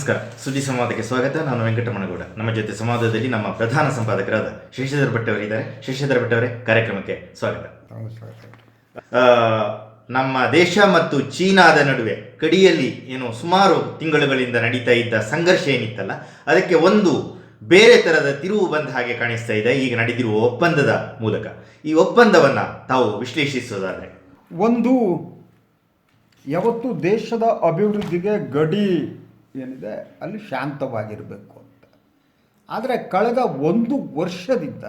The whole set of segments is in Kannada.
ನಮಸ್ಕಾರ. ಸುದ್ದಿ ಸಂವಾದಕ್ಕೆ ಸ್ವಾಗತ. ನಾನು ವೆಂಕಟರಮಣಗೌಡ. ನಮ್ಮ ಜೊತೆ ಸಂವಾದದಲ್ಲಿ ನಮ್ಮ ಪ್ರಧಾನ ಸಂಪಾದಕರಾದ ಶಶಿಧರ ಭಟ್ ಅವರಿದ್ದಾರೆ. ಶಶಿಧರ ಭಟ್ ಅವರೇ, ಕಾರ್ಯಕ್ರಮಕ್ಕೆ ಸ್ವಾಗತ. ನಮ್ಮ ದೇಶ ಮತ್ತು ಚೀನಾದ ನಡುವೆ ಗಡಿಯಲ್ಲಿ ಸುಮಾರು ತಿಂಗಳುಗಳಿಂದ ನಡೀತಾ ಇದ್ದ ಸಂಘರ್ಷ ಏನಿತ್ತಲ್ಲ, ಅದಕ್ಕೆ ಒಂದು ಬೇರೆ ಥರದ ತಿರುವು ಬಂದ ಹಾಗೆ ಕಾಣಿಸ್ತಾ ಇದೆ ಈಗ ನಡೆದಿರುವ ಒಪ್ಪಂದದ ಮೂಲಕ. ಈ ಒಪ್ಪಂದವನ್ನು ತಾವು ವಿಶ್ಲೇಷಿಸೋದಾದರೆ, ಒಂದು ಯಾವತ್ತು ದೇಶದ ಅಭಿವೃದ್ಧಿಗೆ ಗಡಿ ಏನಿದೆ ಅಲ್ಲಿ ಶಾಂತವಾಗಿರಬೇಕು ಅಂತ. ಆದರೆ ಕಳೆದ ಒಂದು ವರ್ಷದಿಂದ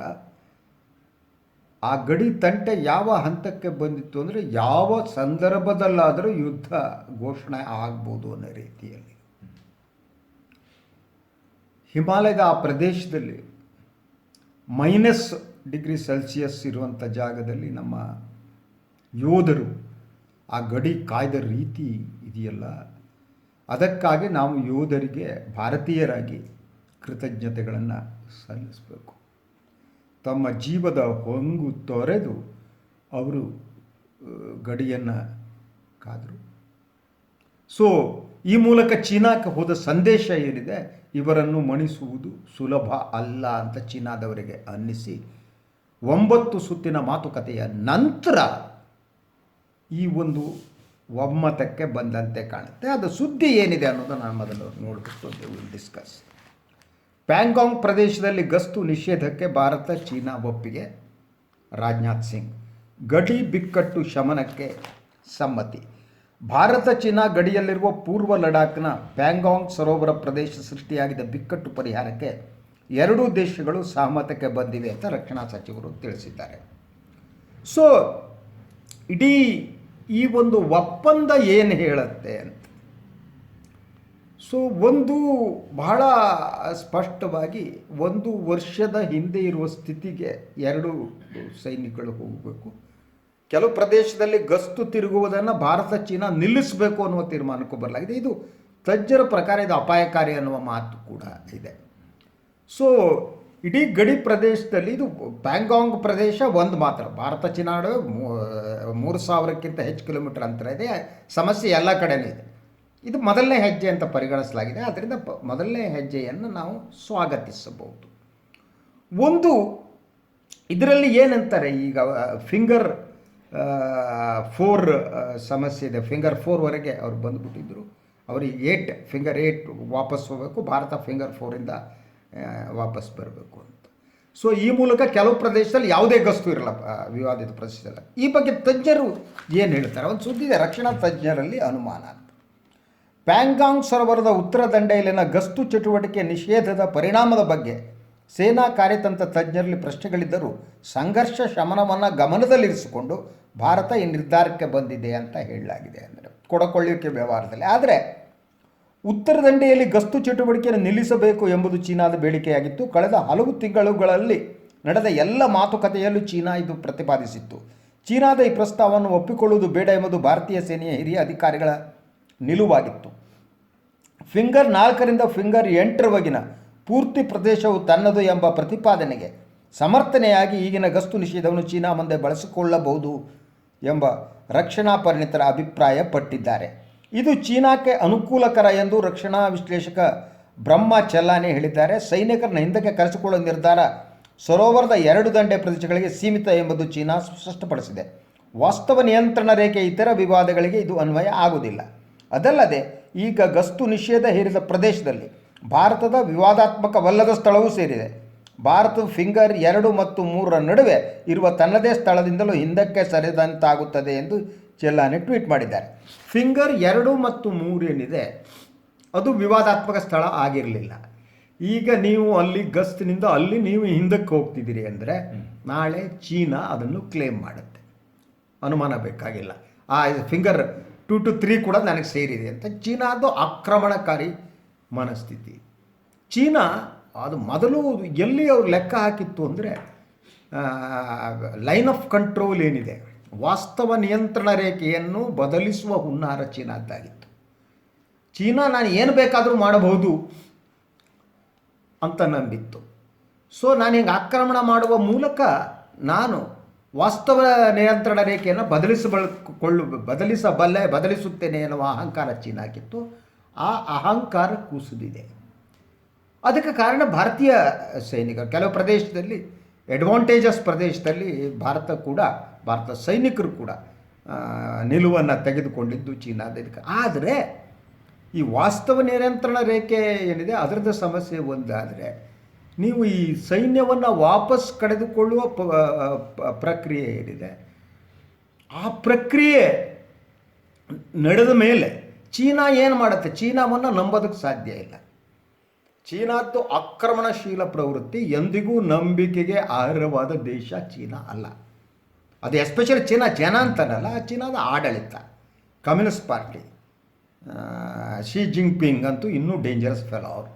ಆ ಗಡಿ ತಂಟೆ ಯಾವ ಹಂತಕ್ಕೆ ಬಂದಿತ್ತು ಅಂದರೆ, ಯಾವ ಸಂದರ್ಭದಲ್ಲಾದರೂ ಯುದ್ಧ ಘೋಷಣೆ ಆಗ್ಬೋದು ಅನ್ನೋ ರೀತಿಯಲ್ಲಿ. ಹಿಮಾಲಯದ ಆ ಪ್ರದೇಶದಲ್ಲಿ -°C ಇರುವಂಥ ಜಾಗದಲ್ಲಿ ನಮ್ಮ ಯೋಧರು ಆ ಗಡಿ ಕಾಯ್ದ ರೀತಿ ಇದೆಯಲ್ಲ, ಅದಕ್ಕಾಗಿ ನಾವು ಯೋಧರಿಗೆ ಭಾರತೀಯರಾಗಿ ಕೃತಜ್ಞತೆಗಳನ್ನು ಸಲ್ಲಿಸಬೇಕು. ತಮ್ಮ ಜೀವದ ಹೊಂಗು ತೊರೆದು ಅವರು ಗಡಿಯನ್ನು ಕಾದರು. ಸೊ ಈ ಮೂಲಕ ಚೀನಾಕ್ಕೆ ಹೋದ ಸಂದೇಶ ಏನಿದೆ, ಇವರನ್ನು ಮಣಿಸುವುದು ಸುಲಭ ಅಲ್ಲ ಅಂತ ಚೀನಾದವರಿಗೆ ಅನ್ನಿಸಿ 9 ಸುತ್ತಿನ ಮಾತುಕತೆಯ ನಂತರ ಈ ಒಂದು ಒಮ್ಮತಕ್ಕೆ ಬಂದಂತೆ ಕಾಣುತ್ತೆ. ಅದು ಸುದ್ದಿ ಏನಿದೆ ಅನ್ನೋದು ನಾನು ಮೊದಲು ನೋಡಿಬಿಟ್ಟು ಡಿಸ್ಕಸ್. ಪ್ಯಾಂಗಾಂಗ್ ಪ್ರದೇಶದಲ್ಲಿ ಗಸ್ತು ನಿಷೇಧಕ್ಕೆ ಭಾರತ ಚೀನಾ ಒಪ್ಪಿಗೆ. ರಾಜನಾಥ್ ಸಿಂಗ್. ಗಡಿ ಬಿಕ್ಕಟ್ಟು ಶಮನಕ್ಕೆ ಸಮ್ಮತಿ. ಭಾರತ ಚೀನಾ ಗಡಿಯಲ್ಲಿರುವ ಪೂರ್ವ ಲಡಾಖ್ನ ಪ್ಯಾಂಗಾಂಗ್ ಸರೋವರ ಪ್ರದೇಶ ಸೃಷ್ಟಿಯಾಗಿದ್ದ ಬಿಕ್ಕಟ್ಟು ಪರಿಹಾರಕ್ಕೆ ಎರಡೂ ದೇಶಗಳು ಸಹಮತಕ್ಕೆ ಬಂದಿವೆ ಅಂತ ರಕ್ಷಣಾ ಸಚಿವರು ತಿಳಿಸಿದ್ದಾರೆ. ಸೊ ಇಡೀ ಈ ಒಂದು ಒಪ್ಪಂದ ಏನು ಹೇಳುತ್ತೆ ಅಂತ, ಸೊ ಒಂದು ಬಹಳ ಸ್ಪಷ್ಟವಾಗಿ 1 ವರ್ಷದ ಹಿಂದೆ ಇರುವ ಸ್ಥಿತಿಗೆ ಎರಡೂ ಸೈನಿಕಗಳು ಹೋಗಬೇಕು. ಕೆಲವು ಪ್ರದೇಶದಲ್ಲಿ ಗಸ್ತು ತಿರುಗುವುದನ್ನು ಭಾರತ ಚೀನಾ ನಿಲ್ಲಿಸಬೇಕು ಅನ್ನುವ ತೀರ್ಮಾನಕ್ಕೂ ಬರಲಾಗಿದೆ. ಇದು ತಜ್ಞರ ಪ್ರಕಾರ ಇದು ಅಪಾಯಕಾರಿ ಅನ್ನುವ ಮಾತು ಕೂಡ ಇದೆ. ಸೊ ಇಡೀ ಗಡಿ ಪ್ರದೇಶದಲ್ಲಿ ಇದು ಪ್ಯಾಂಗಾಂಗ್ ಪ್ರದೇಶ ಒಂದು ಮಾತ್ರ. ಭಾರತ ಚೀನಾ 3000ಕ್ಕಿಂತ ಹೆಚ್ಚು ಕಿಲೋಮೀಟರ್ ಅಂತರ ಇದೆ. ಸಮಸ್ಯೆ ಎಲ್ಲ ಕಡೆಯೂ ಇದೆ. ಇದು ಮೊದಲನೇ ಹೆಜ್ಜೆ ಅಂತ ಪರಿಗಣಿಸಲಾಗಿದೆ. ಆದ್ದರಿಂದ ಮೊದಲನೇ ಹೆಜ್ಜೆಯನ್ನು ನಾವು ಸ್ವಾಗತಿಸಬಹುದು. ಒಂದು ಇದರಲ್ಲಿ ಏನಂತಾರೆ, ಈಗ ಫಿಂಗರ್ 4 ಸಮಸ್ಯೆ ಇದೆ. ಫಿಂಗರ್ 4ವರೆಗೆ ಅವ್ರು ಬಂದುಬಿಟ್ಟಿದ್ದರು. ಅವರಿಗೆ ಫಿಂಗರ್ 8 ವಾಪಸ್ ಹೋಗಬೇಕು. ಭಾರತ ಫಿಂಗರ್ 4ಇಂದ ವಾಪಸ್ ಬರಬೇಕು ಅಂತ. ಸೊ ಈ ಮೂಲಕ ಕೆಲವು ಪ್ರದೇಶದಲ್ಲಿ ಯಾವುದೇ ಗಸ್ತು ಇರಲ್ಲ, ವಿವಾದಿತ ಪ್ರದೇಶದಲ್ಲಿ. ಈ ಬಗ್ಗೆ ತಜ್ಞರು ಏನು ಹೇಳ್ತಾರೆ, ಒಂದು ಸುದ್ದಿ ಇದೆ. ರಕ್ಷಣಾ ತಜ್ಞರಲ್ಲಿ ಅನುಮಾನ ಅಂತ. ಪ್ಯಾಂಗಾಂಗ್ ಸರೋವರದ ಉತ್ತರ ದಂಡೆಯಲ್ಲಿನ ಗಸ್ತು ಚಟುವಟಿಕೆ ನಿಷೇಧದ ಪರಿಣಾಮದ ಬಗ್ಗೆ ಸೇನಾ ಕಾರ್ಯತಂತ್ರ ತಜ್ಞರಲ್ಲಿ ಪ್ರಶ್ನೆಗಳಿದ್ದರೂ ಸಂಘರ್ಷ ಶಮನವನ್ನು ಗಮನದಲ್ಲಿರಿಸಿಕೊಂಡು ಭಾರತ ಈ ನಿರ್ಧಾರಕ್ಕೆ ಬಂದಿದೆ ಅಂತ ಹೇಳಲಾಗಿದೆ. ಅಂದರೆ ಕೊಡಕೊಳ್ಳುವಿಕೆ ವ್ಯವಹಾರದಲ್ಲಿ. ಆದರೆ ಉತ್ತರ ದಂಡೆಯಲ್ಲಿ ಗಸ್ತು ಚಟುವಟಿಕೆಯನ್ನು ನಿಲ್ಲಿಸಬೇಕು ಎಂಬುದು ಚೀನಾದ ಬೇಡಿಕೆಯಾಗಿತ್ತು. ಕಳೆದ ಹಲವು ತಿಂಗಳುಗಳಲ್ಲಿ ನಡೆದ ಎಲ್ಲ ಮಾತುಕತೆಯಲ್ಲೂ ಚೀನಾ ಇದು ಪ್ರತಿಪಾದಿಸಿತ್ತು. ಚೀನಾದ ಈ ಪ್ರಸ್ತಾವವನ್ನು ಒಪ್ಪಿಕೊಳ್ಳುವುದು ಬೇಡ ಎಂಬುದು ಭಾರತೀಯ ಸೇನೆಯ ಹಿರಿಯ ಅಧಿಕಾರಿಗಳ ನಿಲುವಾಗಿತ್ತು. ಫಿಂಗರ್ 4ರಿಂದ ಫಿಂಗರ್ 8ರವರೆಗಿನ ಪೂರ್ತಿ ಪ್ರದೇಶವು ತನ್ನದು ಎಂಬ ಪ್ರತಿಪಾದನೆಗೆ ಸಮರ್ಥನೆಯಾಗಿ ಈಗಿನ ಗಸ್ತು ನಿಷೇಧವನ್ನು ಚೀನಾ ಮುಂದೆ ಬಳಸಿಕೊಳ್ಳಬಹುದು ಎಂಬ ರಕ್ಷಣಾ ಪರಿಣಿತರ ಅಭಿಪ್ರಾಯಪಟ್ಟಿದ್ದಾರೆ. ಇದು ಚೀನಾಕ್ಕೆ ಅನುಕೂಲಕರ ಎಂದು ರಕ್ಷಣಾ ವಿಶ್ಲೇಷಕ ಬ್ರಹ್ಮ ಚೆಲ್ಲಾನೆ ಹೇಳಿದ್ದಾರೆ. ಸೈನಿಕರನ್ನ ಹಿಂದಕ್ಕೆ ಕರೆಸಿಕೊಳ್ಳುವ ನಿರ್ಧಾರ ಸರೋವರದ 2 ದಂಡೆ ಪ್ರದೇಶಗಳಿಗೆ ಸೀಮಿತ ಎಂಬುದು ಚೀನಾ ಸ್ಪಷ್ಟಪಡಿಸಿದೆ. ವಾಸ್ತವ ನಿಯಂತ್ರಣ ರೇಖೆ ಇತರ ವಿವಾದಗಳಿಗೆ ಇದು ಅನ್ವಯ ಆಗುವುದಿಲ್ಲ. ಅದಲ್ಲದೆ ಈಗ ಗಸ್ತು ನಿಷೇಧ ಹೇರಿದ ಪ್ರದೇಶದಲ್ಲಿ ಭಾರತದ ವಿವಾದಾತ್ಮಕವಲ್ಲದ ಸ್ಥಳವೂ ಸೇರಿದೆ. ಭಾರತದ ಫಿಂಗರ್ 2 ಮತ್ತು 3ರ ನಡುವೆ ಇರುವ ತನ್ನದೇ ಸ್ಥಳದಿಂದಲೂ ಹಿಂದಕ್ಕೆ ಸರಿದಂತಾಗುತ್ತದೆ ಎಂದು ಚೆಲ್ಲಾನೆ ಟ್ವೀಟ್ ಮಾಡಿದ್ದಾರೆ. ಫಿಂಗರ್ 2 ಮತ್ತು 3 ಏನಿದೆ ಅದು ವಿವಾದಾತ್ಮಕ ಸ್ಥಳ ಆಗಿರಲಿಲ್ಲ. ಈಗ ನೀವು ಅಲ್ಲಿ ಗಸ್ತಿನಿಂದ ಅಲ್ಲಿ ನೀವು ಹಿಂದಕ್ಕೆ ಹೋಗ್ತಿದ್ದೀರಿ ಅಂದರೆ ನಾಳೆ ಚೀನಾ ಅದನ್ನು ಕ್ಲೇಮ್ ಮಾಡುತ್ತೆ, ಅನುಮಾನ ಬೇಕಾಗಿಲ್ಲ. ಆ ಫಿಂಗರ್ 2 to 3 ಕೂಡ ನನಗೆ ಸೇರಿದೆ ಅಂತ ಚೀನಾದು ಆಕ್ರಮಣಕಾರಿ ಮನಸ್ಥಿತಿ. ಚೀನಾ ಅದು ಮೊದಲು ಎಲ್ಲಿ ಅವರು ಲೆಕ್ಕ ಹಾಕಿತ್ತು ಅಂದರೆ, ಲೈನ್ ಆಫ್ ಕಂಟ್ರೋಲ್ ಏನಿದೆ, ವಾಸ್ತವ ನಿಯಂತ್ರಣ ರೇಖೆಯನ್ನು ಬದಲಿಸುವ ಹುನ್ನಾರ ಚೀನಾದ್ದಾಗಿತ್ತು. ಚೀನಾ ನಾನು ಏನು ಬೇಕಾದರೂ ಮಾಡಬಹುದು ಅಂತ ನಂಬಿತ್ತು. ಸೊ ನಾನು ಹಿಂಗೆ ಆಕ್ರಮಣ ಮಾಡುವ ಮೂಲಕ ನಾನು ವಾಸ್ತವ ನಿಯಂತ್ರಣ ರೇಖೆಯನ್ನು ಬದಲಿಸಬಲ್ಲೆ ಬದಲಿಸುತ್ತೇನೆ ಎನ್ನುವ ಅಹಂಕಾರ ಚೀನಾಗಿತ್ತು. ಆ ಅಹಂಕಾರ ಕುಸಿದಿದೆ. ಅದಕ್ಕೆ ಕಾರಣ ಭಾರತೀಯ ಸೈನಿಕರು ಕೆಲವು ಪ್ರದೇಶದಲ್ಲಿ ಅಡ್ವಾಂಟೇಜಸ್ ಪ್ರದೇಶದಲ್ಲಿ ಭಾರತ ಸೈನಿಕರು ಕೂಡ ನಿಲುವನ್ನು ತೆಗೆದುಕೊಂಡಿದ್ದು ಚೀನಾದ. ಆದರೆ ಈ ವಾಸ್ತವ ನಿಯಂತ್ರಣ ರೇಖೆ ಏನಿದೆ ಅದರದ್ದು ಸಮಸ್ಯೆ ಒಂದಾದರೆ ನೀವು ಈ ಸೈನ್ಯವನ್ನು ವಾಪಸ್ ಕಳೆದುಕೊಳ್ಳುವ ಪ್ರಕ್ರಿಯೆ ಏನಿದೆ ಆ ಪ್ರಕ್ರಿಯೆ ನಡೆದ ಮೇಲೆ ಚೀನಾ ಏನು ಮಾಡುತ್ತೆ? ಚೀನಾವನ್ನು ನಂಬೋದಕ್ಕೆ ಸಾಧ್ಯ ಇಲ್ಲ. ಚೀನಾದ್ದು ಆಕ್ರಮಣಶೀಲ ಪ್ರವೃತ್ತಿ ಎಂದಿಗೂ ನಂಬಿಕೆಗೆ ಅರ್ಹವಾದ ದೇಶ ಚೀನಾ ಅಲ್ಲ. ಅದು ಎಸ್ಪೆಷಲಿ ಚೀನಾ ಅಂತಾನಲ್ಲ, ಚೀನಾದ ಆಡಳಿತ, ಕಮ್ಯುನಿಸ್ಟ್ ಪಾರ್ಟಿ, ಶಿ ಜಿಂಗ್ಪಿಂಗ್ ಅಂತೂ ಇನ್ನೂ ಡೇಂಜರಸ್ ಫೆಲೋ ಅವರು.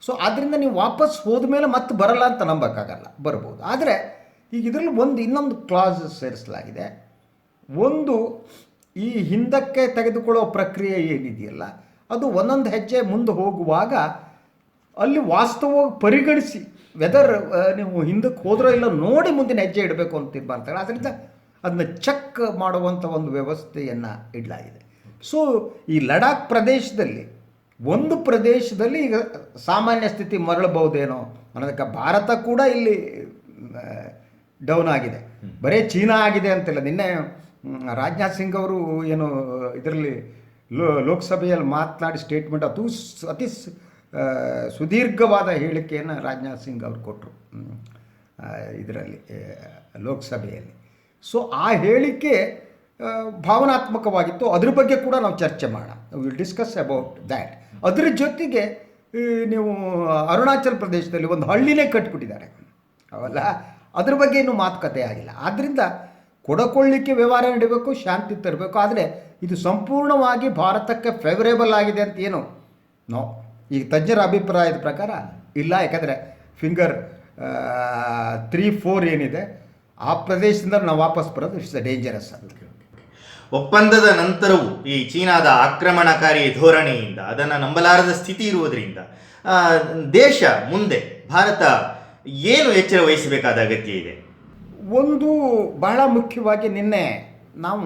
ಸೊ ಆದ್ದರಿಂದ ನೀವು ವಾಪಸ್ ಹೋದ ಮೇಲೆ ಮತ್ತೆ ಬರಲ್ಲ ಅಂತ ನಂಬೋಕ್ಕಾಗಲ್ಲ, ಬರ್ಬೋದು. ಆದರೆ ಈಗ ಇದರಲ್ಲಿ ಇನ್ನೊಂದು ಕ್ಲಾಸ್ ಸೇರಿಸಲಾಗಿದೆ. ಒಂದು, ಈ ಹಿಂದಕ್ಕೆ ತೆಗೆದುಕೊಳ್ಳೋ ಪ್ರಕ್ರಿಯೆ ಏನಿದೆಯಲ್ಲ ಅದು ಒಂದೊಂದು ಹೆಜ್ಜೆ ಮುಂದೆ ಹೋಗುವಾಗ ಅಲ್ಲಿ ವಾಸ್ತವವಾಗಿ ಪರಿಗಣಿಸಿ ವೆದರ್ ನೀವು ಹಿಂದಕ್ಕೆ ಹೋದ್ರೋ ಇಲ್ಲ ನೋಡಿ ಮುಂದಿನ ಹೆಜ್ಜೆ ಇಡಬೇಕು ಅಂತ ತೀರ್ಮಾನ. ಅದರಿಂದ ಅದನ್ನ ಚೆಕ್ ಮಾಡುವಂಥ ಒಂದು ವ್ಯವಸ್ಥೆಯನ್ನು ಇಡಲಾಗಿದೆ. ಸೊ ಈ ಲಡಾಖ್ ಪ್ರದೇಶದಲ್ಲಿ ಒಂದು ಪ್ರದೇಶದಲ್ಲಿ ಈಗ ಸಾಮಾನ್ಯ ಸ್ಥಿತಿ ಮರಳಬಹುದೇನೋ ಅನ್ನೋದಕ್ಕೆ ಭಾರತ ಕೂಡ ಇಲ್ಲಿ ಡೌನ್ ಆಗಿದೆ. ಬರೀ ಚೀನಾ ಆಗಿದೆ ಅಂತಿಲ್ಲ. ನಿನ್ನೆ ರಾಜನಾಥ್ ಸಿಂಗ್ ಅವರು ಏನು ಇದರಲ್ಲಿ ಲೋಕಸಭೆಯಲ್ಲಿ ಮಾತನಾಡಿ ಸ್ಟೇಟ್ಮೆಂಟ್ ಅತಿ ಸುದೀರ್ಘವಾದ ಹೇಳಿಕೆಯನ್ನು ರಾಜನಾಥ್ ಸಿಂಗ್ ಅವರು ಕೊಟ್ಟರು ಇದರಲ್ಲಿ ಲೋಕಸಭೆಯಲ್ಲಿ. ಸೊ ಆ ಹೇಳಿಕೆ ಭಾವನಾತ್ಮಕವಾಗಿತ್ತು. ಅದ್ರ ಬಗ್ಗೆ ಕೂಡ ನಾವು ಚರ್ಚೆ ಮಾಡೋಣ, ವಿಲ್ ಡಿಸ್ಕಸ್ ಅಬೌಟ್ ದ್ಯಾಟ್. ಅದ್ರ ಜೊತೆಗೆ ನೀವು ಅರುಣಾಚಲ್ ಪ್ರದೇಶದಲ್ಲಿ ಒಂದು ಹಳ್ಳಿನೇ ಕಟ್ಬಿಟ್ಟಿದ್ದಾರೆ ಅವಲ್ಲ, ಅದ್ರ ಬಗ್ಗೆ ಇನ್ನೂ ಮಾತುಕತೆ ಆಗಿಲ್ಲ. ಆದ್ದರಿಂದ ಕೊಡಕೊಳ್ಳಿಕ್ಕೆ ವ್ಯವಹಾರ ನಡೀಬೇಕು, ಶಾಂತಿ ತರಬೇಕು. ಆದರೆ ಇದು ಸಂಪೂರ್ಣವಾಗಿ ಭಾರತಕ್ಕೆ ಫೇವರೇಬಲ್ ಆಗಿದೆ ಅಂತ ಏನು ಈಗ ತಜ್ಞರ ಅಭಿಪ್ರಾಯದ ಪ್ರಕಾರ ಇಲ್ಲ. ಯಾಕಂದರೆ ಫಿಂಗರ್ 3-4 ಏನಿದೆ ಆ ಪ್ರದೇಶದಿಂದ ನಾವು ವಾಪಸ್ ಬರೋದು ಇಟ್ಸ್ ಡೇಂಜರಸ್ ಅಂತ. ಒಪ್ಪಂದದ ನಂತರವೂ ಈ ಚೀನಾದ ಆಕ್ರಮಣಕಾರಿ ಧೋರಣೆಯಿಂದ ಅದನ್ನು ನಂಬಲಾರದ ಸ್ಥಿತಿ ಇರುವುದರಿಂದ ದೇಶ ಮುಂದೆ ಭಾರತ ಏನು ಎಚ್ಚರ ವಹಿಸಬೇಕಾದ ಅಗತ್ಯ ಇದೆ? ಒಂದು ಬಹಳ ಮುಖ್ಯವಾಗಿ ನಿನ್ನೆ ನಾವು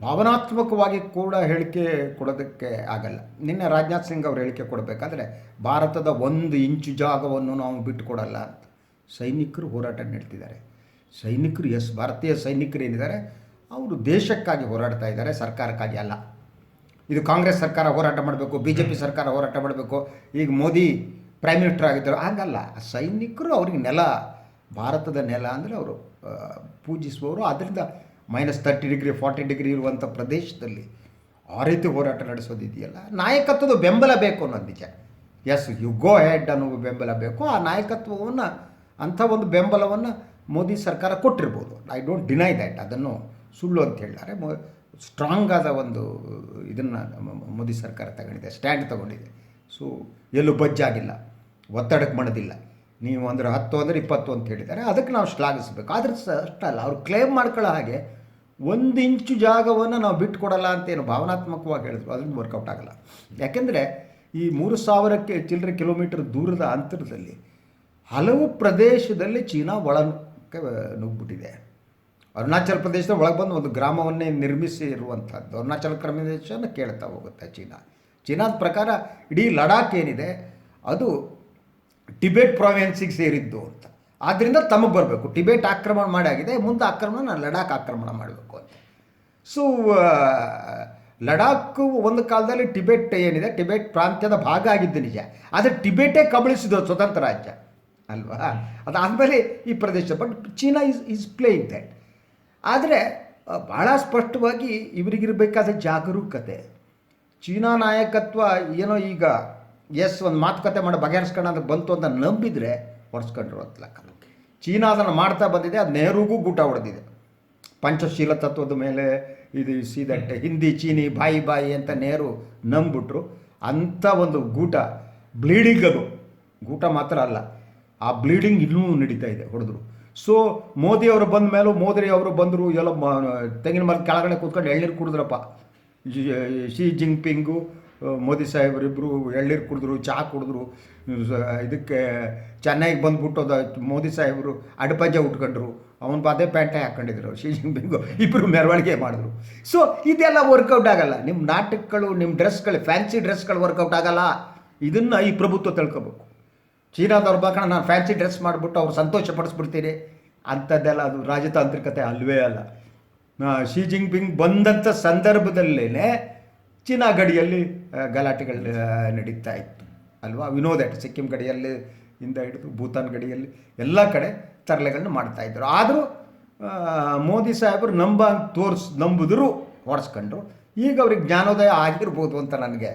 ಭಾವನಾತ್ಮಕವಾಗಿ ಕೂಡ ಹೇಳಿಕೆ ಕೊಡೋದಕ್ಕೆ ಆಗಲ್ಲ. ನಿನ್ನೆ ರಾಜನಾಥ್ ಸಿಂಗ್ ಅವರು ಹೇಳಿಕೆ ಕೊಡಬೇಕಾದ್ರೆ ಭಾರತದ 1 ಇಂಚು ಜಾಗವನ್ನು ನಾವು ಬಿಟ್ಟುಕೊಡಲ್ಲ ಅಂತ ಸೈನಿಕರು ಹೋರಾಟ ನಡೆತಿದ್ದಾರೆ. ಸೈನಿಕರು ಭಾರತೀಯ ಸೈನಿಕರು ಏನಿದ್ದಾರೆ ಅವರು ದೇಶಕ್ಕಾಗಿ ಹೋರಾಡ್ತಾ ಇದ್ದಾರೆ, ಸರ್ಕಾರಕ್ಕಾಗಿ ಅಲ್ಲ. ಇದು ಕಾಂಗ್ರೆಸ್ ಸರ್ಕಾರ ಹೋರಾಟ ಮಾಡಬೇಕು, BJP ಸರ್ಕಾರ ಹೋರಾಟ ಮಾಡಬೇಕು, ಈಗ ಮೋದಿ ಪ್ರೈಮ್ ಮಿನಿಸ್ಟರ್ ಆಗಿದ್ದರು, ಹಾಗಲ್ಲ. ಸೈನಿಕರು ಅವ್ರಿಗೆ ಭಾರತದ ನೆಲ ಅಂದರೆ ಅವರು ಪೂಜಿಸುವವರು. ಆದ್ದರಿಂದ -30 ಡಿಗ್ರಿ 40 ಡಿಗ್ರಿ ಇರುವಂಥ ಪ್ರದೇಶದಲ್ಲಿ ಆ ರೀತಿ ಹೋರಾಟ ನಡೆಸೋದಿದೆಯಲ್ಲ, ನಾಯಕತ್ವದ ಬೆಂಬಲ ಬೇಕು ಅನ್ನೋದು ನಿಜ. ಯು ಗೋ ಹೆಡ್ ಅನ್ನೋ ಬೆಂಬಲ ಬೇಕು. ಆ ನಾಯಕತ್ವವನ್ನು ಅಂಥ ಒಂದು ಬೆಂಬಲವನ್ನು ಮೋದಿ ಸರ್ಕಾರ ಕೊಟ್ಟಿರ್ಬೋದು. ಐ ಡೋಂಟ್ ಡಿನೈ ದ್ಯಾಟ್, ಅದನ್ನು ಸುಳ್ಳು ಅಂತ ಹೇಳಿದ್ದಾರೆ. ಸ್ಟ್ರಾಂಗ್ ಆದ ಒಂದು ಇದನ್ನು ಮೋದಿ ಸರ್ಕಾರ ತಗೊಂಡಿದೆ, ಸ್ಟ್ಯಾಂಡ್ ತಗೊಂಡಿದೆ. ಸೊ ಎಲ್ಲೂ ಬಜ್ಜಾಗಿಲ್ಲ, ಒತ್ತಡಕ್ಕೆ ಮಾಡೋದಿಲ್ಲ. ನೀವು ಅಂದರೆ 10 ಅಂದರೆ 20 ಅಂತ ಹೇಳಿದ್ದಾರೆ, ಅದಕ್ಕೆ ನಾವು ಶ್ಲಾಘಿಸಬೇಕು. ಆದರೆ ಅಷ್ಟಲ್ಲ, ಅವ್ರು ಕ್ಲೇಮ್ ಮಾಡ್ಕೊಳ್ಳೋ ಹಾಗೆ 1 ಇಂಚು ಜಾಗವನ್ನು ನಾವು ಬಿಟ್ಟುಕೊಡಲ್ಲ ಅಂತೇನು ಭಾವನಾತ್ಮಕವಾಗಿ ಹೇಳಿದ್ರು, ಅದನ್ನು ವರ್ಕೌಟ್ ಆಗಲ್ಲ. ಯಾಕೆಂದರೆ ಈ 3000 ಚಿಲ್ಲರೆ ಕಿಲೋಮೀಟರ್ ದೂರದ ಅಂತರದಲ್ಲಿ ಹಲವು ಪ್ರದೇಶದಲ್ಲಿ ಚೀನಾ ಒಳಕ್ಕೆ ನುಗ್ಗಿಬಿಟ್ಟಿದೆ. ಅರುಣಾಚಲ್ ಪ್ರದೇಶದ ಒಳಗೆ ಬಂದು ಒಂದು ಗ್ರಾಮವನ್ನೇ ನಿರ್ಮಿಸಿ ಇರುವಂಥದ್ದು. ಅರುಣಾಚಲ ಪ್ರದೇಶನ ಕೇಳ್ತಾ ಹೋಗುತ್ತೆ ಚೀನಾದ ಪ್ರಕಾರ ಇಡೀ ಲಡಾಖ್ ಏನಿದೆ ಅದು ಟಿಬೆಟ್ ಪ್ರಾವಿನ್ಸಿಗೆ ಸೇರಿದ್ದು ಅಂತ. ಆದ್ದರಿಂದ ತಮಗೆ ಬರಬೇಕು, ಟಿಬೆಟ್ ಆಕ್ರಮಣ ಮಾಡಾಗಿದೆ, ಮುಂದೆ ಆಕ್ರಮಣ ಲಡಾಖ್ ಆಕ್ರಮಣ ಮಾಡಬೇಕು ಅಂತ. ಸೊ ಲಡಾಖ್ ಒಂದು ಕಾಲದಲ್ಲಿ ಟಿಬೆಟ್ ಏನಿದೆ ಟಿಬೆಟ್ ಪ್ರಾಂತ್ಯದ ಭಾಗ ಆಗಿದ್ದು ನಿಜ. ಆದರೆ ಟಿಬೆಟೇ ಕಬಳಿಸಿದ್ದು ಸ್ವತಂತ್ರ ರಾಜ್ಯ ಅಲ್ವಾ. ಅದಾದಮೇಲೆ ಈ ಪ್ರದೇಶ, but China is playing that. ಆದರೆ ಭಾಳ ಸ್ಪಷ್ಟವಾಗಿ ಇವರಿಗಿರಬೇಕಾದ ಜಾಗರೂಕತೆ. ಚೀನಾ ನಾಯಕತ್ವ ಏನೋ ಈಗ ಒಂದು ಮಾತುಕತೆ ಮಾಡಿ ಬಗೆಹರಿಸ್ಕೊಳ್ಳೋದು ಬಂತು ಅಂತ ನಂಬಿದರೆ ಹೊಡೆಸ್ಕೊಂಡ್ರು ಅಂತ ಲೆಕ್ಕ. ಚೀನಾ ಅದನ್ನು ಮಾಡ್ತಾ ಬಂದಿದೆ, ಅದು ನೆಹರೂಗೂ ಗೂಟ ಹೊಡೆದಿದೆ. ಪಂಚಶೀಲ ತತ್ವದ ಮೇಲೆ ಇದು ಸೀದಟ್ ಹಿಂದಿ ಚೀನಿ ಬಾಯಿ ಅಂತ ನೆಹರು ನಂಬಿಬಿಟ್ರು. ಅಂಥ ಒಂದು ಗೂಟ, ಬ್ಲೀಡಿಂಗ್, ಅದು ಗೂಟ ಮಾತ್ರ ಅಲ್ಲ, ಆ ಬ್ಲೀಡಿಂಗ್ ಇನ್ನೂ ನಡೀತಾ ಇದೆ, ಹೊಡೆದ್ರು. ಸೊ ಮೋದಿಯವರು ಬಂದ ಮೇಲೂ ಮೋದಿ ಅವರು ಬಂದರು, ಎಲ್ಲ ತೆಂಗಿನ ಮರದ ಕೆಳಗಡೆ ಕೂತ್ಕೊಂಡು ಎಳ್ನೀರು ಕುಡಿದ್ರಪ್ಪ. ಶಿ ಜಿಂಗ್ಪಿಂಗು ಮೋದಿ ಸಾಹೇಬರಿಬ್ಬರು ಎಳ್ನೀರು ಕುಡಿದ್ರು, ಚಹಾ ಕುಡಿದ್ರು. ಇದಕ್ಕೆ ಚೆನ್ನೈಗೆ ಬಂದುಬಿಟ್ಟು ಮೋದಿ ಸಾಹೇಬರು ಅಡಪಂಜ ಉಟ್ಕೊಂಡ್ರು, ಅವನ ಅದೇ ಪ್ಯಾಂಟೇ ಹಾಕ್ಕೊಂಡಿದ್ರು. ಶಿ ಜಿನ್ಪಿಂಗು ಇಬ್ಬರು ಮೆರವಣಿಗೆ ಮಾಡಿದ್ರು. ಸೊ ಇದೆಲ್ಲ ವರ್ಕೌಟ್ ಆಗಲ್ಲ. ನಿಮ್ಮ ನಾಟಕಗಳು, ನಿಮ್ಮ ಡ್ರೆಸ್ಗಳು, ಫ್ಯಾನ್ಸಿ ಡ್ರೆಸ್ಗಳು ವರ್ಕೌಟ್ ಆಗಲ್ಲ. ಇದನ್ನು ಈ ಪ್ರಭುತ್ವ ತಿಳ್ಕೊಬೇಕು. ಚೀನಾದವ್ರ ಬಾಕಣ ನಾನು ಫ್ಯಾನ್ಸಿ ಡ್ರೆಸ್ ಮಾಡಿಬಿಟ್ಟು ಅವ್ರು ಸಂತೋಷ ಪಡಿಸ್ಬಿಡ್ತೀನಿ ಅಂಥದ್ದೆಲ್ಲ ಅದು ರಾಜತಾಂತ್ರಿಕತೆ ಅಲ್ವೇ ಅಲ್ಲ. ಶಿ ಜಿನ್ಪಿಂಗ್ ಬಂದಂಥ ಸಂದರ್ಭದಲ್ಲೇ ಚೀನಾ ಗಡಿಯಲ್ಲಿ ಗಲಾಟೆಗಳು ನಡೀತಾ ಇತ್ತು ಅಲ್ವಾ. ವಿನೋದ ಸಿಕ್ಕಿಂ ಗಡಿಯಲ್ಲಿ ಇಂದ ಹಿಡಿದು ಭೂತಾನ್ ಗಡಿಯಲ್ಲಿ ಎಲ್ಲ ಕಡೆ ತರಲೆಗಳನ್ನ ಮಾಡ್ತಾಯಿದ್ರು. ಆದರೂ ಮೋದಿ ಸಾಹೇಬರು ನಂಬಿದ್ರು, ಹೊಡೆಸ್ಕೊಂಡ್ರು. ಈಗ ಅವ್ರಿಗೆ ಜ್ಞಾನೋದಯ ಆಗಿರ್ಬೋದು ಅಂತ ನನಗೆ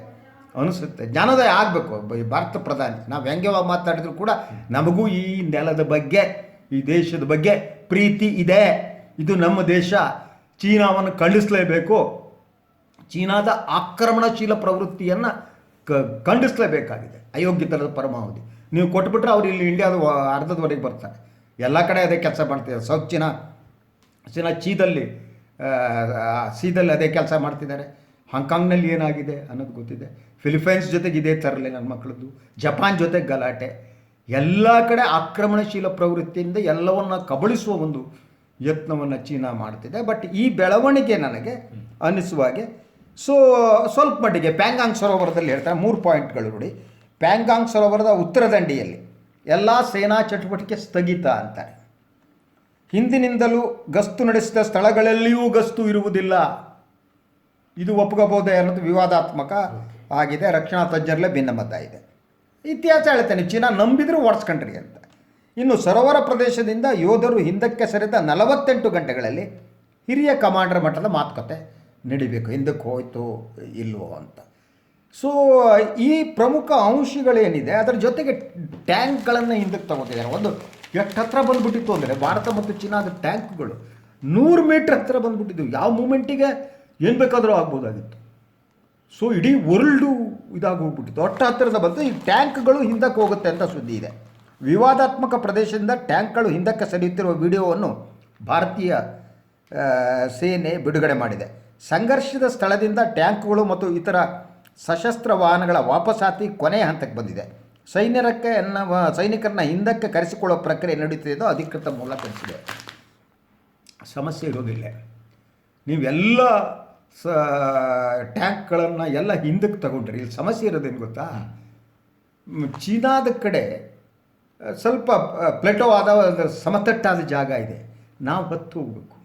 ಅನಿಸುತ್ತೆ. ಜ್ಞಾನೋದಯ ಆಗಬೇಕು. ಭಾರತ ಪ್ರಧಾನಿ ನಾವು ವ್ಯಂಗ್ಯವಾಗಿ ಮಾತಾಡಿದ್ರು ಕೂಡ ನಮಗೂ ಈ ನೆಲದ ಬಗ್ಗೆ, ಈ ದೇಶದ ಬಗ್ಗೆ ಪ್ರೀತಿ ಇದೆ. ಇದು ನಮ್ಮ ದೇಶ, ಚೀನಾವನ್ನು ಖಂಡಿಸಲೇಬೇಕು. ಚೀನಾದ ಆಕ್ರಮಣಶೀಲ ಪ್ರವೃತ್ತಿಯನ್ನು ಖಂಡಿಸಲೇಬೇಕಾಗಿದೆ. ಅಯೋಗ್ಯತನದ ಪರಮಾವಧಿ ನೀವು ಕೊಟ್ಬಿಟ್ರೆ ಅವ್ರು ಇಲ್ಲಿ ಇಂಡಿಯಾದ ಅರ್ಧದವರೆಗೆ ಬರ್ತಾರೆ. ಎಲ್ಲ ಕಡೆ ಅದೇ ಕೆಲಸ ಮಾಡ್ತಿದ್ದಾರೆ. ಸೌತ್ ಚೀನಾ ಸೀದಲ್ಲಿ ಅದೇ ಕೆಲಸ ಮಾಡ್ತಿದ್ದಾರೆ. ಹಾಂಗ್ಕಾಂಗ್ನಲ್ಲಿ ಏನಾಗಿದೆ ಅನ್ನೋದು ಗೊತ್ತಿದೆ. ಫಿಲಿಪೈನ್ಸ್ ಜೊತೆಗೆ ಇದೇ ತರಲೆ ನನ್ನ ಮಕ್ಕಳದ್ದು. ಜಪಾನ್ ಜೊತೆಗೆ ಗಲಾಟೆ. ಎಲ್ಲ ಕಡೆ ಆಕ್ರಮಣಶೀಲ ಪ್ರವೃತ್ತಿಯಿಂದ ಎಲ್ಲವನ್ನು ಕಬಳಿಸುವ ಒಂದು ಯತ್ನವನ್ನು ಚೀನಾ ಮಾಡ್ತಿದೆ. ಬಟ್ ಈ ಬೆಳವಣಿಗೆ ನನಗೆ ಅನ್ನಿಸುವ ಹಾಗೆ ಸ್ವಲ್ಪ ಮಟ್ಟಿಗೆ ಪ್ಯಾಂಗಾಂಗ್ ಸರೋವರದಲ್ಲಿ ಹೇಳ್ತಾರೆ 3 ಪಾಯಿಂಟ್ಗಳು ನೋಡಿ. ಪ್ಯಾಂಗಾಂಗ್ ಸರೋವರದ ಉತ್ತರ ದಂಡೆಯಲ್ಲಿ ಎಲ್ಲ ಸೇನಾ ಚಟುವಟಿಕೆ ಸ್ಥಗಿತ ಅಂತಾರೆ. ಹಿಂದಿನಿಂದಲೂ ಗಸ್ತು ನಡೆಸಿದ ಸ್ಥಳಗಳಲ್ಲಿಯೂ ಗಸ್ತು ಇರುವುದಿಲ್ಲ. ಇದು ಒಪ್ಕೋಬಹುದೇ ಅನ್ನೋದು ವಿವಾದಾತ್ಮಕ ಆಗಿದೆ. ರಕ್ಷಣಾ ತಜ್ಞರಲ್ಲೇ ಭಿನ್ನಮತ ಇದೆ. ಇತಿಹಾಸ ಹೇಳ್ತೇನೆ, ಚೀನಾ ನಂಬಿದರೂ ಓಡಿಸ್ಕೊಂಡ್ರಿ ಅಂತ. ಇನ್ನು ಸರೋವರ ಪ್ರದೇಶದಿಂದ ಯೋಧರು ಹಿಂದಕ್ಕೆ ಸರಿದ 48 ಗಂಟೆಗಳಲ್ಲಿ ಹಿರಿಯ ಕಮಾಂಡರ್ ಮಟ್ಟದ ಮಾತುಕತೆ ನಡಿಬೇಕು, ಹಿಂದಕ್ಕೆ ಹೋಯ್ತು ಇಲ್ವೋ ಅಂತ. ಸೊ ಈ ಪ್ರಮುಖ ಅಂಶಗಳೇನಿದೆ ಅದರ ಜೊತೆಗೆ ಟ್ಯಾಂಕ್ಗಳನ್ನು ಹಿಂದಕ್ಕೆ ತಗೋತಿದ್ದಾರೆ. ಒಂದು ಎಷ್ಟು ಹತ್ರ ಬಂದುಬಿಟ್ಟಿತ್ತು ಅಂದರೆ ಭಾರತ ಮತ್ತು ಚೀನಾದ ಟ್ಯಾಂಕ್ಗಳು 100 ಮೀಟ್ರ್ ಹತ್ತಿರ ಬಂದುಬಿಟ್ಟಿದ್ದು. ಯಾವ ಮೂಮೆಂಟಿಗೆ ಏನು ಬೇಕಾದರೂ ಆಗ್ಬೋದಾಗಿತ್ತು. ಸೊ ಇಡೀ ವರ್ಲ್ಡು ಇದಾಗಿ ಹೋಗ್ಬಿಟ್ಟಿತ್ತು, ಅಷ್ಟು ಹತ್ತಿರದ ಬಂತು. ಈ ಟ್ಯಾಂಕ್ಗಳು ಹಿಂದಕ್ಕೆ ಹೋಗುತ್ತೆ ಅಂತ ಸುದ್ದಿ ಇದೆ. ವಿವಾದಾತ್ಮಕ ಪ್ರದೇಶದಿಂದ ಟ್ಯಾಂಕ್ಗಳು ಹಿಂದಕ್ಕೆ ಸರಿಯುತ್ತಿರುವ ವಿಡಿಯೋವನ್ನು ಭಾರತೀಯ ಸೇನೆ ಬಿಡುಗಡೆ ಮಾಡಿದೆ. ಸಂಘರ್ಷದ ಸ್ಥಳದಿಂದ ಟ್ಯಾಂಕ್ಗಳು ಮತ್ತು ಇತರ ಸಶಸ್ತ್ರ ವಾಹನಗಳ ವಾಪಸಾತಿ ಕೊನೆಯ ಹಂತಕ್ಕೆ ಬಂದಿದೆ. ಸೈನಿಕರನ್ನ ಹಿಂದಕ್ಕೆ ಕರೆಸಿಕೊಳ್ಳುವ ಪ್ರಕ್ರಿಯೆ ನಡೆಯುತ್ತಿದ್ದು ಅಧಿಕೃತ ಮೂಲ ತಿಳಿಸಿದೆ. ಸಮಸ್ಯೆ ಇರೋದಿಲ್ಲ. ನೀವೆಲ್ಲ ಟ್ಯಾಂಕ್ಗಳನ್ನು ಎಲ್ಲ ಹಿಂದಕ್ಕೆ ತಗೊಂಡ್ರಿ. ಇಲ್ಲಿ ಸಮಸ್ಯೆ ಇರೋದೇನು ಗೊತ್ತಾ, ಚೀನಾದ ಕಡೆ ಸ್ವಲ್ಪ ಪ್ಲೇಟೋ ಆದ ಸಮತಟ್ಟಾದ ಜಾಗ ಇದೆ, ನಾವು ಹತ್ತು ಹೋಗಬೇಕು.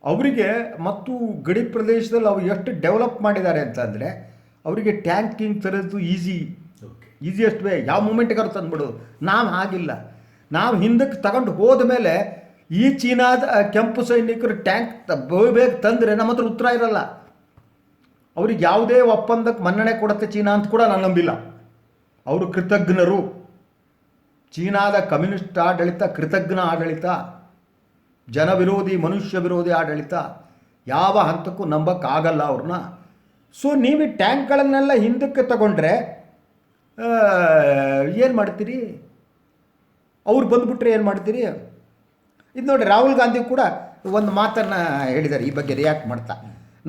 ಅವರಿಗೆ ಮತ್ತು ಗಡಿ ಪ್ರದೇಶದಲ್ಲಿ ಅವ್ರು ಎಷ್ಟು ಡೆವಲಪ್ ಮಾಡಿದ್ದಾರೆ ಅಂತಂದರೆ ಅವರಿಗೆ ಟ್ಯಾಂಕಿಂಗ್ ತರೋದು ಈಸಿಯೆಸ್ಟ್ ವೇ, ಯಾವ ಮೂಮೆಂಟ್ಗಾರು ತಂದುಬಿಡೋದು. ನಾವು ಹಾಗಿಲ್ಲ. ನಾವು ಹಿಂದಕ್ಕೆ ತಗೊಂಡು ಹೋದ ಮೇಲೆ ಈ ಚೀನಾದ ಕೆಂಪು ಸೈನಿಕರು ಟ್ಯಾಂಕ್ ಬೇಗ ತಂದರೆ ನಮ್ಮ ಹತ್ರ ಉತ್ತರ ಇರಲ್ಲ. ಅವ್ರಿಗೆ ಯಾವುದೇ ಒಪ್ಪಂದಕ್ಕೆ ಮನ್ನಣೆ ಕೊಡುತ್ತೆ ಚೀನಾ ಅಂತ ಕೂಡ ನಾನು ನಂಬಿಲ್ಲ. ಅವರು ಕೃತಜ್ಞರು. ಚೀನಾದ ಕಮ್ಯುನಿಸ್ಟ್ ಆಡಳಿತ ಕೃತಜ್ಞ ಆಡಳಿತ, ಜನವಿರೋಧಿ, ಮನುಷ್ಯ ವಿರೋಧಿ ಆಡಳಿತ. ಯಾವ ಹಂತಕ್ಕೂ ನಂಬಕ್ಕಾಗಲ್ಲ ಅವ್ರನ್ನ. ಸೊ ನೀವು ಈ ಟ್ಯಾಂಕ್ಗಳನ್ನೆಲ್ಲ ಹಿಂದಕ್ಕೆ ತಗೊಂಡ್ರೆ ಏನು ಮಾಡ್ತೀರಿ? ಅವ್ರು ಬಂದುಬಿಟ್ರೆ ಏನು ಮಾಡ್ತೀರಿ? ಇದು ನೋಡಿ, ರಾಹುಲ್ ಗಾಂಧಿ ಕೂಡ ಒಂದು ಮಾತನ್ನು ಹೇಳಿದ್ದಾರೆ ಈ ಬಗ್ಗೆ ರಿಯಾಕ್ಟ್ ಮಾಡ್ತಾ.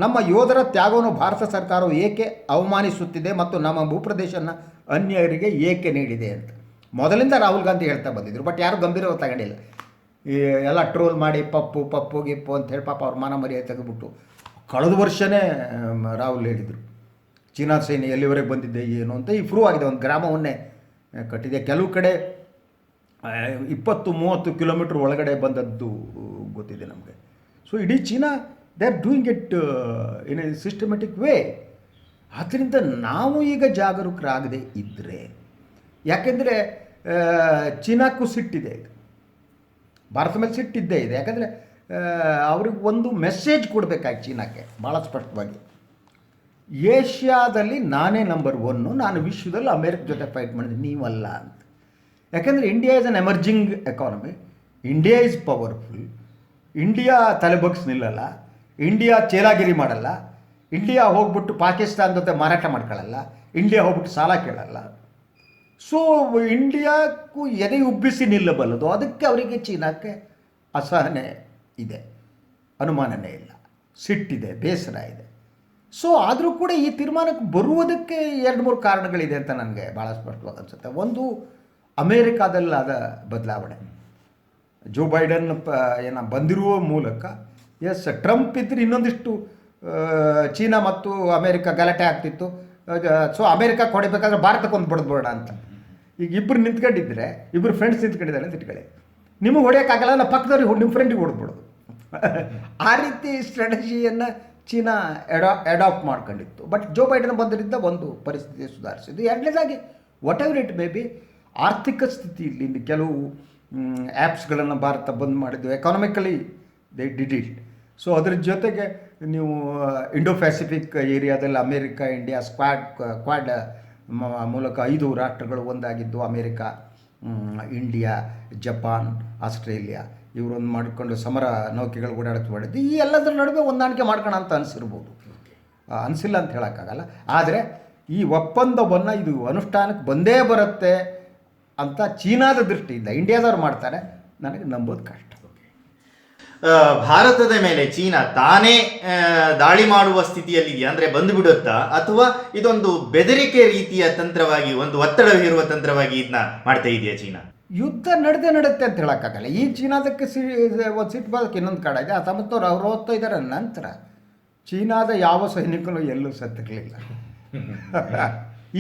ನಮ್ಮ ಯೋಧರ ತ್ಯಾಗವನ್ನು ಭಾರತ ಸರ್ಕಾರವು ಏಕೆ ಅವಮಾನಿಸುತ್ತಿದೆ ಮತ್ತು ನಮ್ಮ ಭೂಪ್ರದೇಶನ ಅನ್ಯರಿಗೆ ಏಕೆ ನೀಡಿದೆ ಅಂತ ಮೊದಲಿಂದ ರಾಹುಲ್ ಗಾಂಧಿ ಹೇಳ್ತಾ ಬಂದಿದ್ರು. ಬಟ್ ಯಾರು ಗಂಭೀರವಾಗಿ ತಗೊಂಡಿಲ್ಲ. ಈ ಎಲ್ಲ ಟ್ರೋಲ್ ಮಾಡಿ ಪಪ್ಪು ಗಿಪ್ಪು ಅಂತ ಹೇಳಿ ಪಾಪ ಅವ್ರ ಮಾನ ಮರ್ಯಾದೆ ತೆಗೆದುಬಿಟ್ಟು ಕಳೆದ ವರ್ಷವೇ ರಾಹುಲ್ ಹೇಳಿದರು ಚೀನಾ ಸೈನ್ಯ ಎಲ್ಲಿವರೆಗೆ ಬಂದಿದ್ದೆ ಏನು ಅಂತ. ಈ ಪ್ರೂವ್ ಆಗಿದೆ. ಒಂದು ಗ್ರಾಮವನ್ನೇ ಕಟ್ಟಿದೆ. ಕೆಲವು ಕಡೆ 20-30 ಕಿಲೋಮೀಟ್ರ್ ಒಳಗಡೆ ಬಂದದ್ದು ಗೊತ್ತಿದೆ ನಮಗೆ. ಸೊ ಇಡೀ China they are doing it in a systematic way. ಆದ್ದರಿಂದ ನಾವು ಈಗ ಜಾಗರೂಕರಾಗದೇ ಇದ್ದರೆ, ಯಾಕೆಂದರೆ ಚೀನಾಕ್ಕೂ ಸಿಟ್ಟಿದೆ, ಇದು ಭಾರತ ಮೇಲೆ ಸಿಟ್ಟಿದ್ದೇ ಇದೆ. ಯಾಕಂದರೆ ಅವ್ರಿಗೆ ಒಂದು ಮೆಸೇಜ್ ಕೊಡಬೇಕಾಗಿ ಚೀನಾಕ್ಕೆ ಭಾಳ ಸ್ಪಷ್ಟವಾಗಿ, ಏಷ್ಯಾದಲ್ಲಿ ನಾನೇ ನಂಬರ್ 1, ನಾನು ವಿಶ್ವದಲ್ಲಿ ಅಮೇರಿಕ ಜೊತೆ ಫೈಟ್ ಮಾಡಿದೆ, ನೀವಲ್ಲ ಅಂತ. ಯಾಕೆಂದರೆ India is an emerging economy, India is powerful, India ತಲೆಬಗ್ಸ್ ನಿಲ್ಲಲ್ಲ, ಇಂಡಿಯಾ ಚೇಲಾಗಿರಿ ಮಾಡಲ್ಲ, ಇಂಡಿಯಾ ಹೋಗ್ಬಿಟ್ಟು ಪಾಕಿಸ್ತಾನ ಜೊತೆ ಮಾರಾಟ ಮಾಡ್ಕೊಳ್ಳಲ್ಲ, ಇಂಡಿಯಾ ಹೋಗ್ಬಿಟ್ಟು ಸಾಲ ಕೇಳಲ್ಲ. ಸೊ ಇಂಡಿಯಾಕ್ಕೂ ಎದೆ ಉಬ್ಬಿಸಿ ನಿಲ್ಲಬಲ್ಲದು. ಅದಕ್ಕೆ ಅವರಿಗೆ ಚೀನಾಕ್ಕೆ ಅಸಹನೆ ಇದೆ, ಅನುಮಾನನೇ ಇಲ್ಲ, ಸಿಟ್ಟಿದೆ, ಬೇಸರ ಇದೆ. ಸೊ ಆದರೂ ಕೂಡ ಈ ತೀರ್ಮಾನಕ್ಕೆ ಬರುವುದಕ್ಕೆ 2-3 ಕಾರಣಗಳಿದೆ ಅಂತ ನನಗೆ ಭಾಳ ಸ್ಪಷ್ಟವಾಗಿ ಅನಿಸುತ್ತೆ. ಒಂದು, ಅಮೇರಿಕಾದಲ್ಲಾದ ಬದಲಾವಣೆ. ಜೋ ಬೈಡನ್ ಬಂದಿರುವ ಮೂಲಕ ಟ್ರಂಪ್ ಇದ್ರೆ ಇನ್ನೊಂದಿಷ್ಟು ಚೀನಾ ಮತ್ತು ಅಮೇರಿಕ ಗಲಾಟೆ ಆಗ್ತಿತ್ತು. ಸೊ ಅಮೇರಿಕಾ ಹೊಡಿಬೇಕಾದ್ರೆ ಭಾರತಕ್ಕೆ ಒಂದು ಬಡ್ದ್ಬೇಡ ಅಂತ. ಈಗ ಇಬ್ಬರು ನಿಂತ್ಕೊಂಡಿದ್ರೆ, ಇಬ್ಬರು ಫ್ರೆಂಡ್ಸ್ ನಿಂತ್ಕೊಂಡಿದ್ದಾರೆ ಅಂತ ಇಟ್ಕೊಳ್ಳಿ, ನಿಮಗೆ ಹೊಡೆಯೋಕ್ಕಾಗಲ್ಲ, ಅಲ್ಲ ಪಕ್ಕದವ್ರಿಗೆ ನಿಮ್ಮ ಫ್ರೆಂಡಿಗೆ ಹೊಡೆದ್ಬಿಡೋದು. ಆ ರೀತಿ ಸ್ಟ್ರಾಟಜಿಯನ್ನು ಚೀನಾ ಅಡಾಪ್ಟ್ ಮಾಡ್ಕೊಂಡಿತ್ತು. ಬಟ್ ಜೋ ಬೈಡನ್ ಬಂದರಿಂದ ಒಂದು ಪರಿಸ್ಥಿತಿ ಸುಧಾರಿಸಿದ್ದು. ಎರಡನೇದಾಗಿ, whatever it may be, ಆರ್ಥಿಕ ಸ್ಥಿತಿಯಲ್ಲಿ ಕೆಲವು ಆ್ಯಪ್ಸ್ಗಳನ್ನು ಭಾರತ ಬಂದ್ ಮಾಡಿದ್ದು. Economically they did it. So ಅದ್ರ ಜೊತೆಗೆ ನೀವು ಇಂಡೋ ಪ್ಯಾಸಿಫಿಕ್ ಏರಿಯಾದಲ್ಲಿ ಅಮೇರಿಕಾ ಇಂಡಿಯಾ ಕ್ವಾಡ್ ಮೂಲಕ 5 ರಾಷ್ಟ್ರಗಳು ಒಂದಾಗಿದ್ದು. ಅಮೇರಿಕಾ, ಇಂಡಿಯಾ, ಜಪಾನ್, ಆಸ್ಟ್ರೇಲಿಯಾ ಇವರೊಂದು ಮಾಡಿಕೊಂಡು ಸಮರ ನೌಕೆಗಳು ಓಡಾಡಕ್ಕೆ ಮಾಡಿದ್ದು. ಈ ಎಲ್ಲದರ ನಡುವೆ ಹೊಂದಾಣಿಕೆ ಮಾಡ್ಕೋಣ ಅಂತ ಅನಿಸಿರ್ಬೋದು, ಅನಿಸಿಲ್ಲ ಅಂತ ಹೇಳೋಕ್ಕಾಗಲ್ಲ. ಆದರೆ ಈ ಒಪ್ಪಂದವನ್ನು ಇದು ಅನುಷ್ಠಾನಕ್ಕೆ ಬಂದೇ ಬರುತ್ತೆ ಅಂತ ಚೀನಾದ ದೃಷ್ಟಿಯಿಂದ ಇಂಡಿಯಾದವ್ರು ಮಾಡ್ತಾರೆ, ನನಗೆ ನಂಬೋದು ಕಷ್ಟ. ಭಾರತದ ಮೇಲೆ ಚೀನಾ ತಾನೇ ದಾಳಿ ಮಾಡುವ ಸ್ಥಿತಿಯಲ್ಲಿದೆಯಾ, ಅಂದರೆ ಬಂದು ಬಿಡುತ್ತಾ, ಅಥವಾ ಇದೊಂದು ಬೆದರಿಕೆ ರೀತಿಯ ತಂತ್ರವಾಗಿ, ಒಂದು ಒತ್ತಡ ಹೇರುವ ತಂತ್ರವಾಗಿ ಇದನ್ನ ಮಾಡ್ತಾ ಇದೆಯಾ ಚೀನಾ? ಯುದ್ಧ ನಡೆಯುತ್ತೆ ಅಂತ ಹೇಳೋಕ್ಕಾಗಲ್ಲ. ಈ ಚೀನಾದಕ್ಕೆ ಒಂದು ಸಿಟ್ಟು ಬರೋದಕ್ಕೆ ಇನ್ನೊಂದು ಕಾರಣ ಇದೆ. 1965 ನಂತರ ಚೀನಾದ ಯಾವ ಸೈನಿಕರು ಎಲ್ಲೂ ಸತ್ತಿರಲಿಲ್ಲ.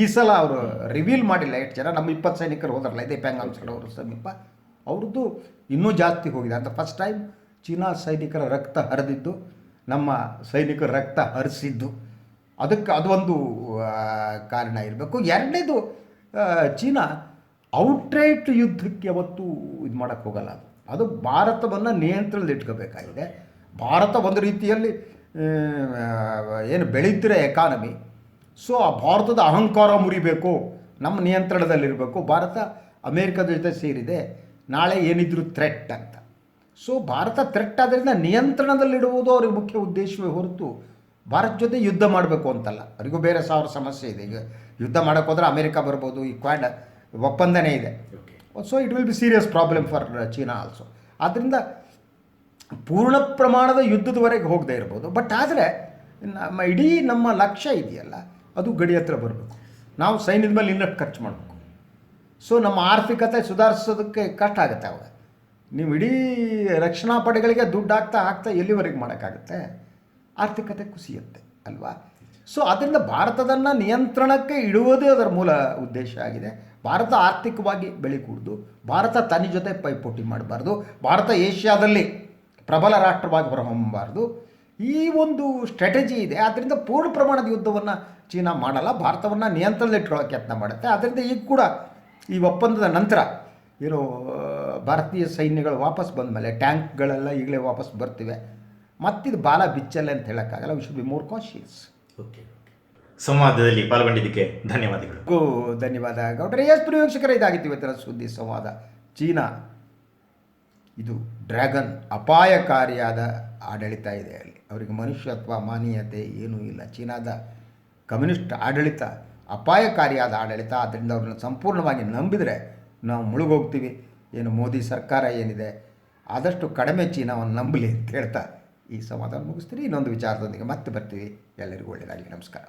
ಈ ಸಲ ಅವರು ರಿವೀಲ್ ಮಾಡಿಲ್ಲ ಎಷ್ಟು ಜನ. ನಮ್ಮ 20 ಸೈನಿಕರು ಹೋದ್ರಲ್ಲ, ಇದೇ ಪ್ಯಾಂಗಾಂಗ್ಸಲ್ ಅವರು ಸಮೀಪ, ಅವ್ರದ್ದು ಇನ್ನೂ ಜಾಸ್ತಿ ಹೋಗಿದೆ ಅಂತ. ಫಸ್ಟ್ ಟೈಮ್ ಚೀನಾ ಸೈನಿಕರ ರಕ್ತ ಹರಿದಿದ್ದು, ನಮ್ಮ ಸೈನಿಕರ ರಕ್ತ ಹರಿಸಿದ್ದು, ಅದಕ್ಕೆ ಅದೊಂದು ಕಾರಣ ಇರಬೇಕು. ಎರಡನೇದು, ಚೀನಾ ಔಟ್ರೈಟ್ ಯುದ್ಧಕ್ಕೆ ಯಾವತ್ತೂ ಇದು ಮಾಡೋಕ್ಕೆ ಹೋಗಲ್ಲ. ಅದು ಭಾರತವನ್ನು ನಿಯಂತ್ರಣದಲ್ಲಿ ಇಟ್ಕೋಬೇಕಾಗಿದೆ. ಭಾರತ ಒಂದು ರೀತಿಯಲ್ಲಿ ಏನು ಬೆಳೀತಿರೋ ಎಕಾನಮಿ, ಸೊ ಆ ಭಾರತದ ಅಹಂಕಾರ ಮುರಿಬೇಕು, ನಮ್ಮ ನಿಯಂತ್ರಣದಲ್ಲಿರಬೇಕು. ಭಾರತ ಅಮೇರಿಕದ ಜೊತೆ ಸೇರಿದೆ, ನಾಳೆ ಏನಿದ್ರು ಥ್ರೆಟ್ ಅಂತ. ಸೊ ಭಾರತ ಥ್ರೆಟ್ ಆದ್ದರಿಂದ ನಿಯಂತ್ರಣದಲ್ಲಿಡುವುದು ಅವ್ರಿಗೆ ಮುಖ್ಯ ಉದ್ದೇಶವೇ ಹೊರತು ಭಾರತ ಜೊತೆ ಯುದ್ಧ ಮಾಡಬೇಕು ಅಂತಲ್ಲ. ಅವರಿಗೂ ಬೇರೆ ಸಾವಿರ ಸಮಸ್ಯೆ ಇದೆ. ಈಗ ಯುದ್ಧ ಮಾಡೋಕ್ಕೆ ಹೋದರೆ ಅಮೇರಿಕಾ ಬರ್ಬೋದು, ಈ ಕ್ವಾಡ್ ಒಪ್ಪಂದನೇ ಇದೆ. So it will be serious problem for China also. ಆದ್ದರಿಂದ ಪೂರ್ಣ ಪ್ರಮಾಣದ ಯುದ್ಧದವರೆಗೆ ಹೋಗದೇ ಇರ್ಬೋದು. ಬಟ್ ಆದರೆ ಇಡೀ ನಮ್ಮ ಲಕ್ಷ್ಯ ಇದೆಯಲ್ಲ, ಅದು ಗಡಿ ಹತ್ರ ಬರಬೇಕು. ನಾವು ಸೈನ್ಯದ ಮೇಲೆ ಇನ್ನಷ್ಟು ಖರ್ಚು ಮಾಡಬೇಕು. ಸೊ ನಮ್ಮ ಆರ್ಥಿಕತೆ ಸುಧಾರಿಸೋದಕ್ಕೆ ಕಷ್ಟ ಆಗುತ್ತೆ. ಅವಾಗ ನೀವು ಇಡೀ ರಕ್ಷಣಾ ಪಡೆಗಳಿಗೆ ದುಡ್ಡು ಹಾಕ್ತಾ ಎಲ್ಲಿವರೆಗೆ ಮಾಡೋಕ್ಕಾಗುತ್ತೆ? ಆರ್ಥಿಕತೆ ಕುಸಿಯುತ್ತೆ ಅಲ್ವಾ? ಸೊ ಅದರಿಂದ ಭಾರತದನ್ನು ನಿಯಂತ್ರಣಕ್ಕೆ ಇಡುವುದೇ ಅದರ ಮೂಲ ಉದ್ದೇಶ ಆಗಿದೆ. ಭಾರತ ಆರ್ಥಿಕವಾಗಿ ಬೆಳಿಕೂಡ್ದು, ಭಾರತ ತನ್ನ ಜೊತೆ ಪೈಪೋಟಿ ಮಾಡಬಾರ್ದು, ಭಾರತ ಏಷ್ಯಾದಲ್ಲಿ ಪ್ರಬಲ ರಾಷ್ಟ್ರವಾಗಿ ಹೊರಹೊಮ್ಮಬಾರ್ದು. ಈ ಒಂದು ಸ್ಟ್ರಾಟಜಿ ಇದೆ. ಆದ್ದರಿಂದ ಪೂರ್ಣ ಪ್ರಮಾಣದ ಯುದ್ಧವನ್ನು ಚೀನಾ ಮಾಡಲ್ಲ, ಭಾರತವನ್ನು ನಿಯಂತ್ರಣದಲ್ಲಿಟ್ಕೊಳ್ಳೋಕೆ ಯತ್ನ ಮಾಡುತ್ತೆ. ಆದ್ದರಿಂದ ಈಗ ಕೂಡ ಈ ಒಪ್ಪಂದದ ನಂತರ ಏನು ಭಾರತೀಯ ಸೈನ್ಯಗಳು ವಾಪಸ್ ಬಂದ ಮೇಲೆ ಟ್ಯಾಂಕ್ಗಳೆಲ್ಲ ಈಗಲೇ ವಾಪಸ್ ಬರ್ತಿವೆ. ಮತ್ತಿದು ಬಾಲ ಬಿಚ್ಚಲ್ಲ ಅಂತ ಹೇಳೋಕ್ಕಾಗಲ್ಲ. We should be more conscious. Okay, ಸಂವಾದದಲ್ಲಿ ಪಾಲ್ಗೊಂಡಿದ್ದಕ್ಕೆ ಧನ್ಯವಾದಗಳು. ಧನ್ಯವಾದ ಗೌಡ್ರೆ. ಪ್ರಿಯ ವೀಕ್ಷಕರೇ, ಇದಾಗಿತ್ತು ಇವತ್ತಿನ ಸುದ್ದಿ ಸಂವಾದ. ಚೀನಾ ಇದು ಡ್ರ್ಯಾಗನ್, ಅಪಾಯಕಾರಿಯಾದ ಆಡಳಿತ ಇದೆ ಅಲ್ಲಿ. ಅವರಿಗೆ ಮನುಷ್ಯತ್ವ, ಮಾನವೀಯತೆ ಏನೂ ಇಲ್ಲ. ಚೀನಾದ ಕಮ್ಯುನಿಸ್ಟ್ ಆಡಳಿತ ಅಪಾಯಕಾರಿಯಾದ ಆಡಳಿತ. ಆದ್ದರಿಂದ ಅವ್ರನ್ನ ಸಂಪೂರ್ಣವಾಗಿ ನಂಬಿದರೆ ನಾವು ಮುಳುಗೋಗ್ತೀವಿ. ಏನು ಮೋದಿ ಸರ್ಕಾರ ಏನಿದೆ, ಆದಷ್ಟು ಕಡಿಮೆ ಚೀನಾವನ್ನು ನಂಬಲಿ ಅಂತ ಹೇಳ್ತಾ ಈ ಸಂವಾದ ಮುಗಿಸ್ತೀರಿ. ಇನ್ನೊಂದು ವಿಚಾರದೊಂದಿಗೆ ಮತ್ತೆ ಬರ್ತೀವಿ. ಎಲ್ಲರಿಗೂ ಒಳ್ಳೆಯದಾಗಲಿ. ನಮಸ್ಕಾರ.